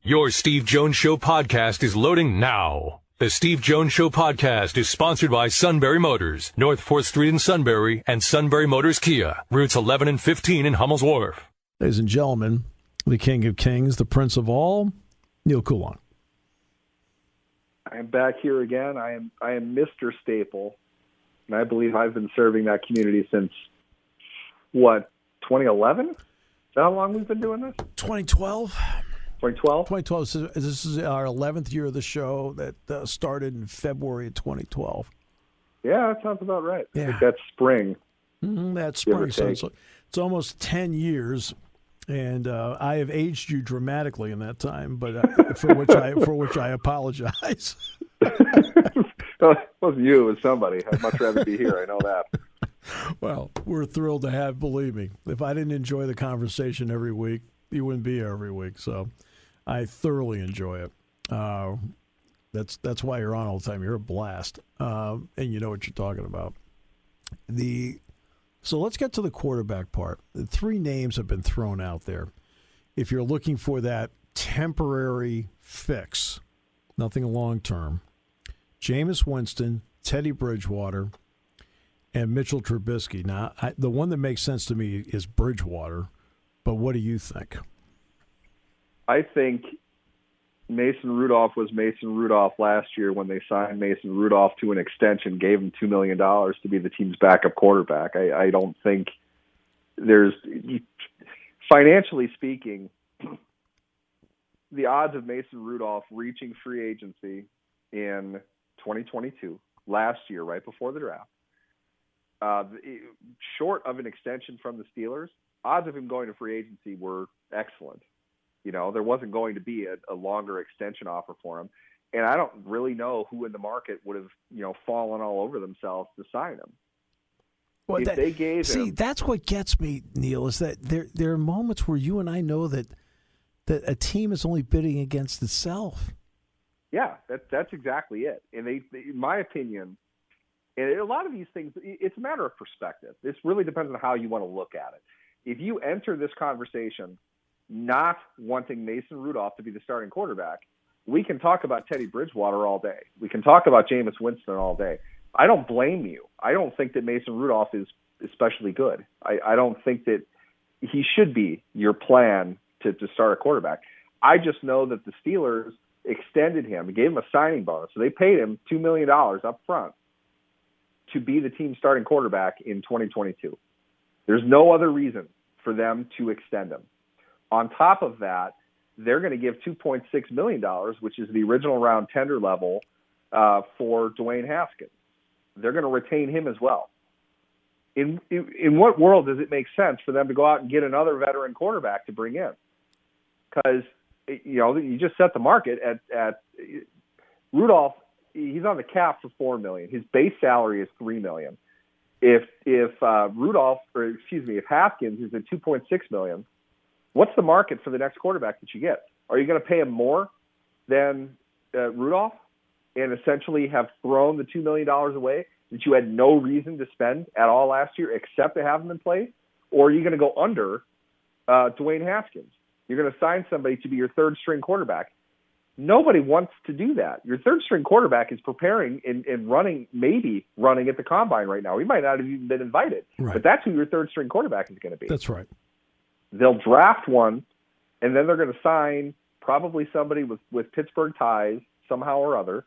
Your Steve Jones Show podcast is loading now. The Steve Jones Show podcast is sponsored by Sunbury Motors, North 4th Street in Sunbury, and Sunbury Motors Kia, routes 11 and 15 in Hummel's Wharf. Ladies and gentlemen, the King of Kings, the Prince of all, Neal Coolong. I am back here again. I am Mr. Staple, and I believe I've been serving that community since, 2011? Is that how long we've been doing this? 2012. 2012? 2012. This is our 11th year of the show that started in February of 2012. Yeah, that sounds about right. Yeah. I think that's spring. That's spring. So it's almost 10 years, and I have aged you dramatically in that time, but for which I apologize. Well, it wasn't you, it was somebody. I'd much rather be here. I know that. Well, we're thrilled to have, believe me. If I didn't enjoy the conversation every week, you wouldn't be here every week. So I thoroughly enjoy it. That's why you're on all the time. You're a blast, and you know what you're talking about. So let's get to the quarterback part. The three names have been thrown out there. If you're looking for that temporary fix, nothing long-term, Jameis Winston, Teddy Bridgewater, and Mitchell Trubisky. Now, the one that makes sense to me is Bridgewater, but what do you think? I think Mason Rudolph was Mason Rudolph last year when they signed Mason Rudolph to an extension, gave him $2 million to be the team's backup quarterback. I don't think there's – financially speaking, the odds of Mason Rudolph reaching free agency in 2022, last year, right before the draft, short of an extension from the Steelers, odds of him going to free agency were excellent. You know, there wasn't going to be a longer extension offer for him. And I don't really know who in the market would have, fallen all over themselves to sign him. Well, that's what gets me, Neal, is that there are moments where you and I know that a team is only bidding against itself. Yeah, that's exactly it. And they, in my opinion, and a lot of these things, it's a matter of perspective. This really depends on how you want to look at it. If you enter this conversation not wanting Mason Rudolph to be the starting quarterback, we can talk about Teddy Bridgewater all day. We can talk about Jameis Winston all day. I don't blame you. I don't think that Mason Rudolph is especially good. I don't think that he should be your plan to start a quarterback. I just know that the Steelers extended him, gave him a signing bonus. So they paid him $2 million up front to be the team starting quarterback in 2022. There's no other reason for them to extend him. On top of that, they're going to give $2.6 million, which is the original round tender level for Dwayne Haskins. They're going to retain him as well. In what world does it make sense for them to go out and get another veteran quarterback to bring in? Because, you just set the market at Rudolph. He's on the cap for $4 million. His base salary is $3 million. If Haskins is at $2.6 million, what's the market for the next quarterback that you get? Are you going to pay him more than Rudolph and essentially have thrown the $2 million away that you had no reason to spend at all last year except to have him in place? Or are you going to go under Dwayne Haskins? You're going to sign somebody to be your third-string quarterback. Nobody wants to do that. Your third-string quarterback is preparing and running at the combine right now. He might not have even been invited. Right. But that's who your third-string quarterback is going to be. That's right. They'll draft one, and then they're going to sign probably somebody with Pittsburgh ties somehow or other,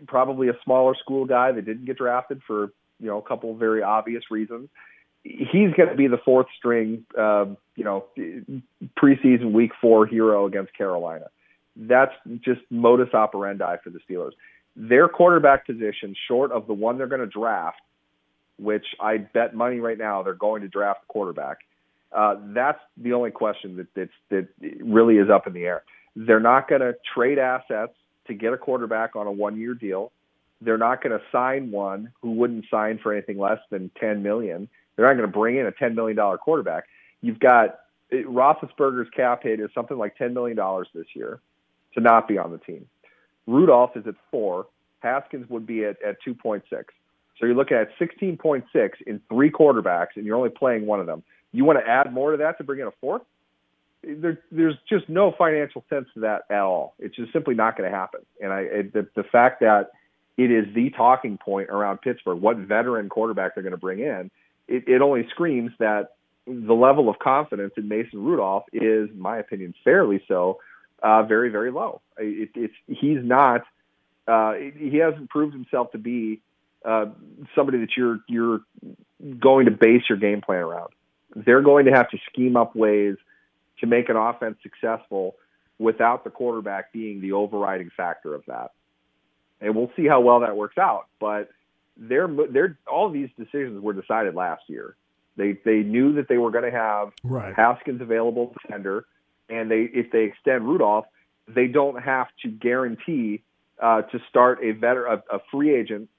probably a smaller school guy that didn't get drafted for a couple of very obvious reasons. He's going to be the fourth string, preseason week 4 hero against Carolina. That's just modus operandi for the Steelers. Their quarterback position, short of the one they're going to draft, which I bet money right now they're going to draft a quarterback. That's the only question that really is up in the air. They're not going to trade assets to get a quarterback on a 1-year deal. They're not going to sign one who wouldn't sign for anything less than $10 million. They're not going to bring in a $10 million quarterback. You've got Roethlisberger's cap hit is something like $10 million this year to not be on the team. Rudolph is at 4. Haskins would be at 2.6. So you're looking at 16.6 in 3 quarterbacks, and you're only playing one of them. You want to add more to that to bring in a fourth? there's just no financial sense to that at all. It's just simply not going to happen. And the fact that it is the talking point around Pittsburgh, what veteran quarterback they're going to bring in, it only screams that the level of confidence in Mason Rudolph is, in my opinion, fairly so, very, very low. He's not. He hasn't proved himself to be somebody that you're going to base your game plan around. They're going to have to scheme up ways to make an offense successful without the quarterback being the overriding factor of that. And we'll see how well that works out. But all of these decisions were decided last year. They knew that they were going to have Haskins available to tender, and if they extend Rudolph, they don't have to guarantee to start a free agent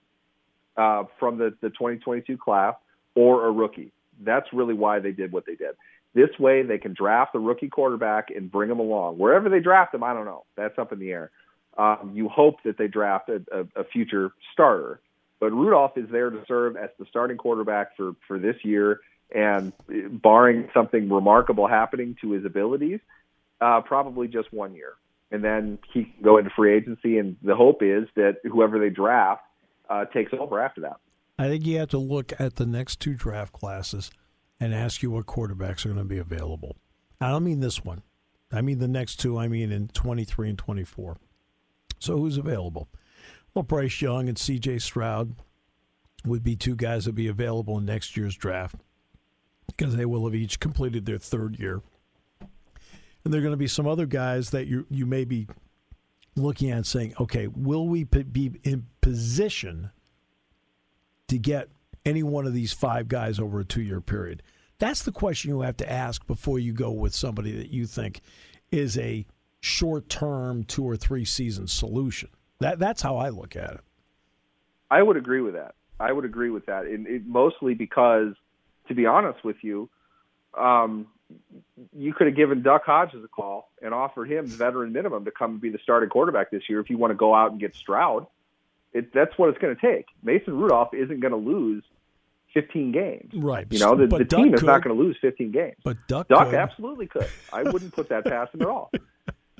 from the 2022 class or a rookie. That's really why they did what they did. This way, they can draft a rookie quarterback and bring him along. Wherever they draft him, I don't know. That's up in the air. You hope that they draft a future starter. But Rudolph is there to serve as the starting quarterback for this year, and barring something remarkable happening to his abilities, probably just 1 year. And then he can go into free agency, and the hope is that whoever they draft takes over after that. I think you have to look at the next two draft classes and ask you what quarterbacks are going to be available. I don't mean this one. I mean the next two. I mean in 23 and 24. So who's available? Well, Bryce Young and C.J. Stroud would be two guys that would be available in next year's draft because they will have each completed their third year. And there are going to be some other guys that you may be looking at saying, okay, will we be in position to get any one of these five guys over a 2-year period? That's the question you have to ask before you go with somebody that you think is a short-term 2 or 3 season solution. That's how I look at it. I would agree with that. And mostly because, to be honest with you, you could have given Duck Hodges a call and offered him veteran minimum to come and be the starting quarterback this year if you want to go out and get Stroud. That's what it's going to take. Mason Rudolph isn't going to lose 15 games. Right. You know, the team is not going to lose 15 games. But Duck absolutely could. I wouldn't put that past him at all.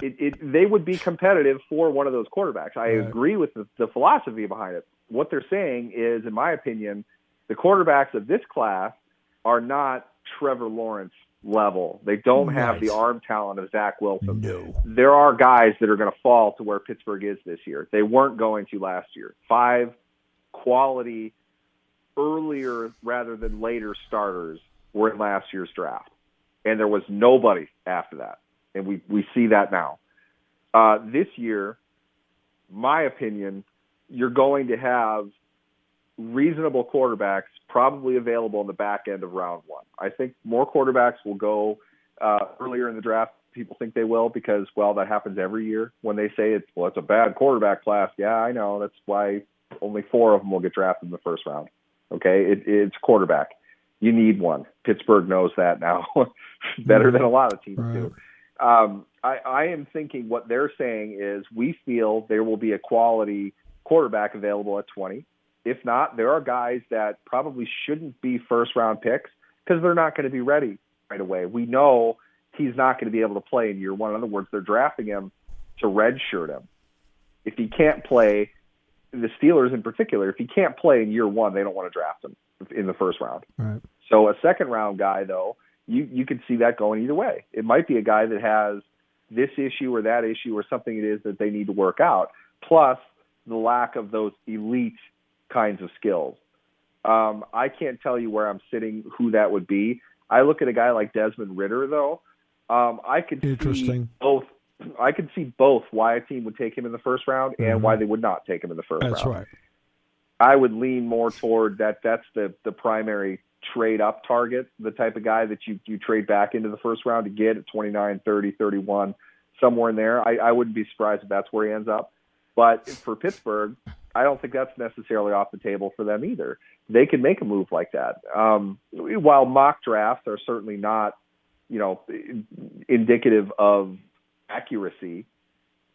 They would be competitive for one of those quarterbacks. I agree with the philosophy behind it. What they're saying is, in my opinion, the quarterbacks of this class are not Trevor Lawrence level. They don't have the arm talent of Zach Wilson. No. There are guys that are going to fall to where Pittsburgh is this year. They weren't going to last year. 5 quality earlier rather than later starters were in last year's draft. And there was nobody after that. And we see that now. This year, my opinion, you're going to have reasonable quarterbacks probably available in the back end of round 1. I think more quarterbacks will go earlier in the draft. People think they will because, well, that happens every year when they say it's a bad quarterback class. Yeah, I know. That's why only 4 of them will get drafted in the first round. Okay, it's quarterback. You need one. Pittsburgh knows that now better than a lot of teams do. I am thinking what they're saying is we feel there will be a quality quarterback available at 20. If not, there are guys that probably shouldn't be first-round picks because they're not going to be ready right away. We know he's not going to be able to play in year 1. In other words, they're drafting him to redshirt him. If he can't play, the Steelers in particular, if he can't play in year 1, they don't want to draft him in the first round. Right. So a second-round guy, though, you could see that going either way. It might be a guy that has this issue or that issue or something it is that they need to work out, plus the lack of those elite kinds of skills. I can't tell you where I'm sitting, who that would be. I look at a guy like Desmond Ridder, though. I could see both. I could see both why a team would take him in the first round and why they would not take him in the first round. That's right. I would lean more toward that. That's the primary trade-up target, the type of guy that you trade back into the first round to get at 29, 30, 31, somewhere in there. I wouldn't be surprised if that's where he ends up. But for Pittsburgh, I don't think that's necessarily off the table for them either. They can make a move like that. While mock drafts are certainly not, indicative of accuracy,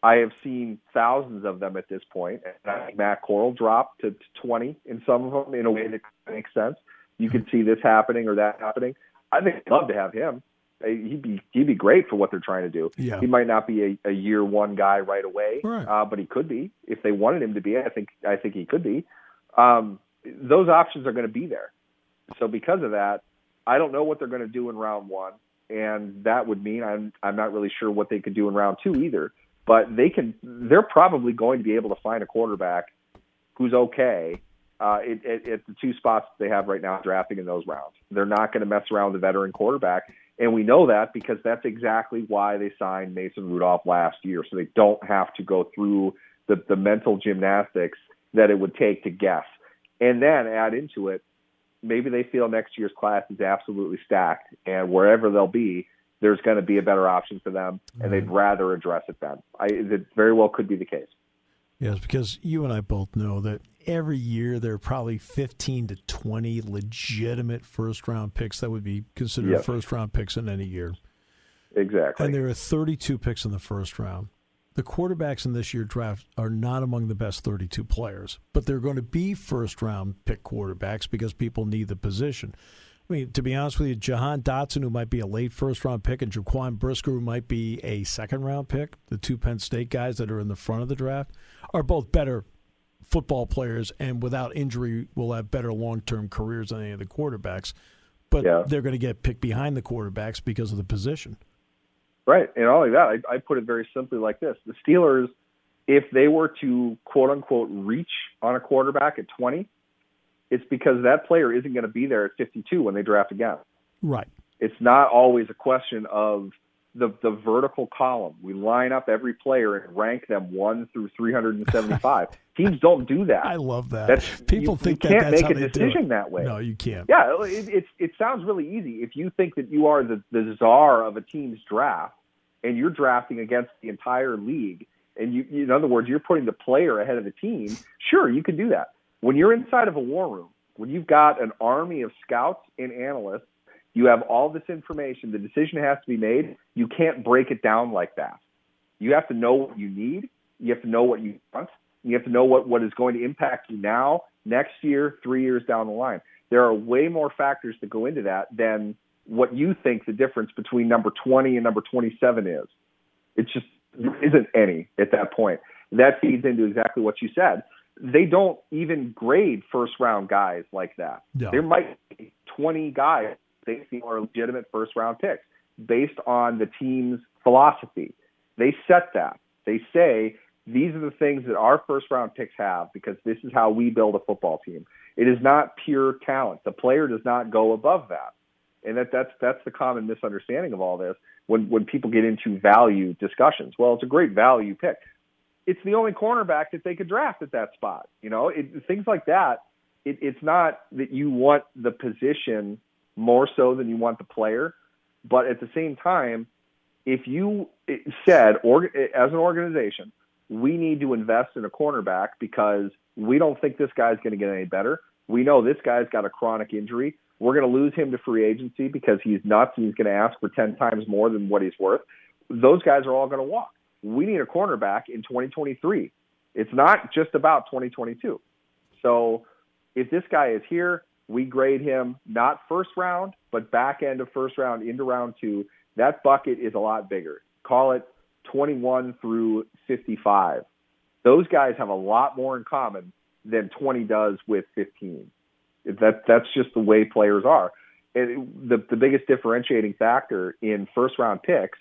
I have seen thousands of them at this point. And I think Matt Corral dropped to 20 in some of them in a way that makes sense. You can see this happening or that happening. I think I'd love to have him. He'd be great for what they're trying to do. Yeah. He might not be a year one guy right away, right. But he could be if they wanted him to be. I think he could be. Those options are going to be there. So because of that, I don't know what they're going to do in round one, and that would mean I'm not really sure what they could do in round two either. But they're probably going to be able to find a quarterback who's okay at the two spots they have right now drafting in those rounds. They're not going to mess around with a veteran quarterback. And we know that because that's exactly why they signed Mason Rudolph last year, so they don't have to go through the mental gymnastics that it would take to guess. And then add into it, maybe they feel next year's class is absolutely stacked, and wherever they'll be, there's going to be a better option for them, and they'd rather address it then. It very well could be the case. Yes, because you and I both know that every year there are probably 15 to 20 legitimate first-round picks that would be considered first-round picks in any year. Exactly. And there are 32 picks in the first round. The quarterbacks in this year's draft are not among the best 32 players, but they're going to be first-round pick quarterbacks because people need the position. I mean, to be honest with you, Jahan Dotson, who might be a late first-round pick, and Jaquan Brisker, who might be a second-round pick, the two Penn State guys that are in the front of the draft, are both better football players and without injury will have better long-term careers than any of the quarterbacks. But they're going to get picked behind the quarterbacks because of the position. Right. And all of that, I put it very simply like this. The Steelers, if they were to, quote-unquote, reach on a quarterback at 20, it's because that player isn't going to be there at 52 when they draft again. Right. It's not always a question of the vertical column. We line up every player and rank them 1 through 375. Teams don't do that. I love that. People think you that can't that's make how a they decision do it. that way. No, you can't. Yeah, it sounds really easy. If you think that you are the czar of a team's draft and you're drafting against the entire league, and you in other words, you're putting the player ahead of the team, sure, you can do that. When you're inside of a war room, when you've got an army of scouts and analysts, you have all this information, the decision has to be made. You can't break it down like that. You have to know what you need. You have to know what you want. You have to know what is going to impact you now, next year, 3 years down the line. There are way more factors that go into that than what you think the difference between number 20 and number 27 is. It just isn't any at that point. That feeds into exactly what you said. They don't even grade first-round guys like that. No. There might be 20 guys they feel are legitimate first-round picks based on the team's philosophy. They set that. They say, these are the things that our first-round picks have because this is how we build a football team. It is not pure talent. The player does not go above that. And that's the common misunderstanding of all this when people get into value discussions. Well, it's a great value pick. It's the only cornerback that they could draft at that spot. You know, things like that. It's not that you want the position more so than you want the player, but at the same time, if you said, as an organization, we need to invest in a cornerback because we don't think this guy's going to get any better. We know this guy's got a chronic injury. We're going to lose him to free agency because he's nuts and he's going to ask for 10 times more than what he's worth. Those guys are all going to walk. We need a cornerback in 2023. It's not just about 2022. So if this guy is here, we grade him not first round, but back end of first round into round 2. That bucket is a lot bigger. Call it 21 through 55. Those guys have a lot more in common than 20 does with 15. That's just the way players are. And the biggest differentiating factor in first-round picks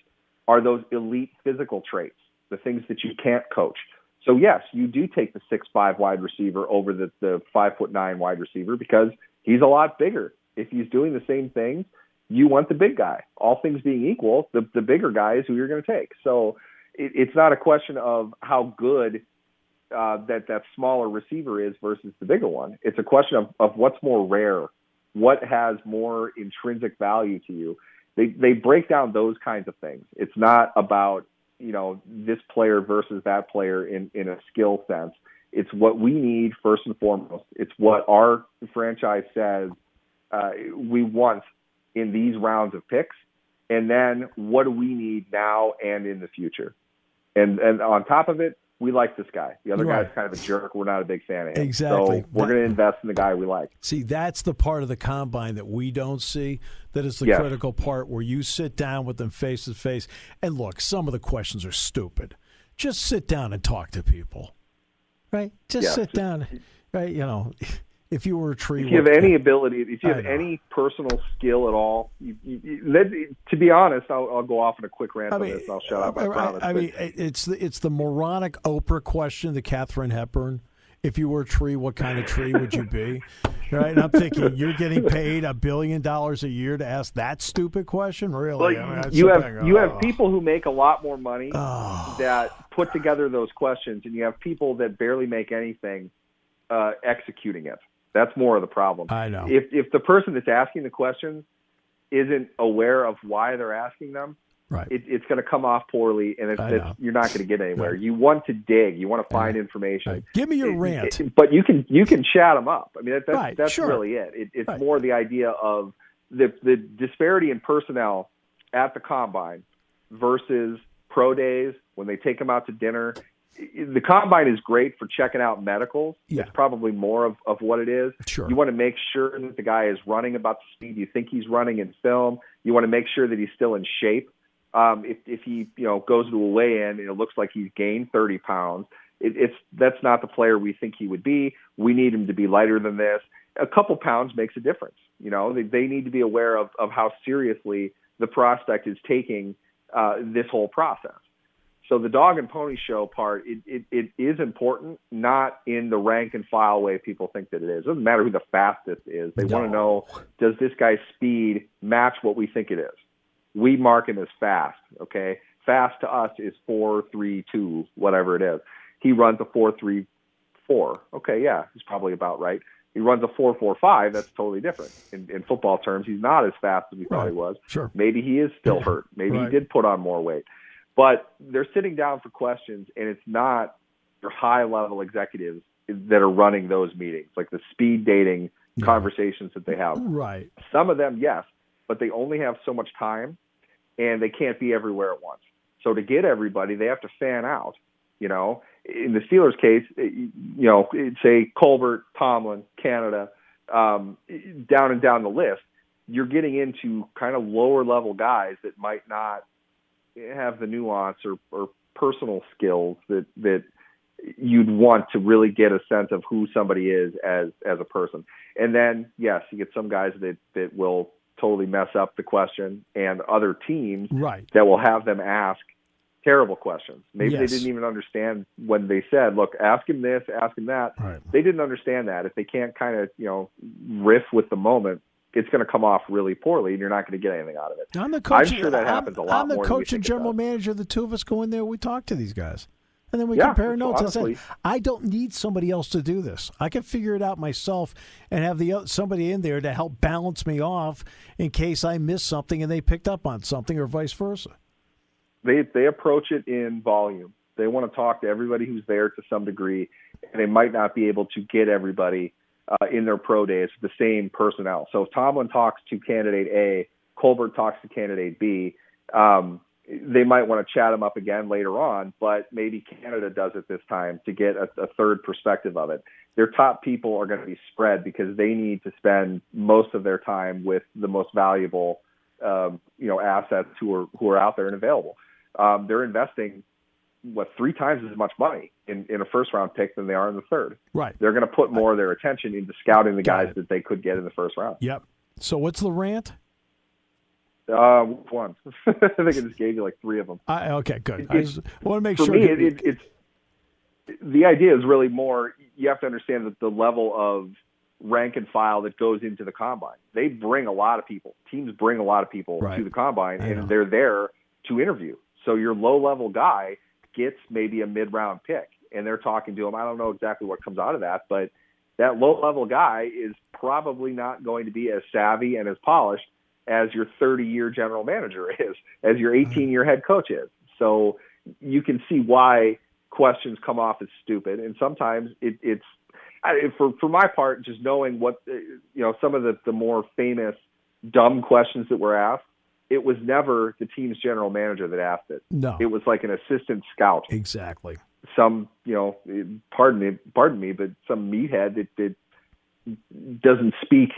are those elite physical traits, the things that you can't coach. So, yes, you do take the 6'5" wide receiver over the 5'9" wide receiver because he's a lot bigger. If he's doing the same things, you want the big guy. All things being equal, the bigger guy is who you're going to take. So it's not a question of how good that smaller receiver is versus the bigger one. It's a question of what's more rare, what has more intrinsic value to you. They break down those kinds of things. It's not about, this player versus that player in a skill sense. It's what we need first and foremost. It's what our franchise says we want in these rounds of picks. And then what do we need now and in the future? And on top of it, we like this guy. The other Right. guy's kind of a jerk. We're not a big fan of him. Exactly. So we're going to invest in the guy we like. See, that's the part of the combine that we don't see. That is the Yes. critical part where you sit down with them face to face. And look, some of the questions are stupid. Just sit down and talk to people, right? Just sit down, right? You know, if you were a tree. If you have any ability, if you have any personal skill at all, to be honest, I'll go off on a quick rant on this. And I'll shut up. I promise. I mean, it's the moronic Oprah question, the Katharine Hepburn. If you were a tree, what kind of tree would you be? Right? And I'm thinking, you're getting paid $1 billion a year to ask that stupid question? Really? Well, I mean, you have people who make a lot more money that put together those questions, and you have people that barely make anything executing it. That's more of the problem. I know. If the person that's asking the questions isn't aware of why they're asking them, right, it's going to come off poorly, and you're not going to get anywhere. Right. You want to dig. You want to find information. Right. Give me your rant. But you can chat them up. I mean, that's sure. really it. It's more the idea of the disparity in personnel at the combine versus pro days when they take them out to dinner. The combine is great for checking out medicals. Yeah. It's probably more of what it is. Sure. You want to make sure that the guy is running about the speed you think he's running in film. You want to make sure that he's still in shape. If he goes to a weigh-in and it looks like he's gained 30 pounds, that's not the player we think he would be. We need him to be lighter than this. A couple pounds makes a difference. They need to be aware of how seriously the prospect is taking this whole process. So the dog and pony show part, it is important, not in the rank and file way people think that it is. It doesn't matter who the fastest is. They want to know, does this guy's speed match what we think it is? We mark him as fast, okay? Fast to us is 4.32, whatever it is. He runs a 4.34. Okay, yeah, he's probably about right. He runs a 4.45. That's totally different. In football terms, he's not as fast as we thought he was. Sure. Maybe he is still hurt. Maybe he did put on more weight. But they're sitting down for questions, and it's not your high-level executives that are running those meetings, like the speed dating conversations that they have. Right. Some of them, yes, but they only have so much time, and they can't be everywhere at once. So to get everybody, they have to fan out. In the Steelers' case, say Colbert, Tomlin, Canada, down and down the list, you're getting into kind of lower-level guys that might not have the nuance or personal skills that you'd want to really get a sense of who somebody is as a person. And then, yes, you get some guys that will totally mess up the question, and other teams that will have them ask terrible questions. Maybe they didn't even understand when they said, look, ask him this, ask him that. Right. They didn't understand that. If they can't kind of, riff with the moment, it's going to come off really poorly, and you're not going to get anything out of it. I'm sure that happens a lot more. I'm the coach and general manager. The two of us go in there, we talk to these guys. And then we compare notes. Honestly, I don't need somebody else to do this. I can figure it out myself and have somebody in there to help balance me off in case I miss something and they picked up on something, or vice versa. They approach it in volume. They want to talk to everybody who's there to some degree, and they might not be able to get everybody in their pro days, the same personnel. So if Tomlin talks to candidate A, Colbert talks to candidate B, they might want to chat them up again later on, but maybe Canada does it this time to get a third perspective of it. Their top people are going to be spread because they need to spend most of their time with the most valuable, assets who are out there and available. They're investing 3 times as much money in a first-round pick than they are in the third. Right. They're going to put more of their attention into scouting the guys that they could get in the first round. Yep. So what's the rant? One. I think I just gave you 3 of them. Okay, good. I want to make sure. For me, it's the idea is really more. You have to understand that the level of rank and file that goes into the combine. They bring a lot of people. Teams bring a lot of people to the combine, and they're there to interview. So your low-level guy gets maybe a mid-round pick, and they're talking to him. I don't know exactly what comes out of that, but that low-level guy is probably not going to be as savvy and as polished as your 30-year general manager is, as your 18-year head coach is. So you can see why questions come off as stupid, and sometimes it's for my part, just knowing what some of the more famous dumb questions that were asked. It was never the team's general manager that asked it. No. It was like an assistant scout. Exactly. some, pardon me, but some meathead that doesn't speak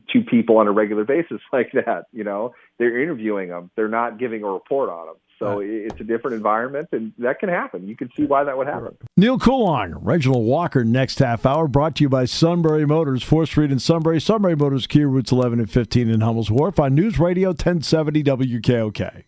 to people on a regular basis like that. They're interviewing them. They're not giving a report on them. So it's a different environment, and that can happen. You can see why that would happen. Neal Coolong, Reginald Walker, next half hour, brought to you by Sunbury Motors, 4th Street in Sunbury. Sunbury Motors, Kia, routes 11 and 15 in Hummel's Wharf on News Radio 1070 WKOK.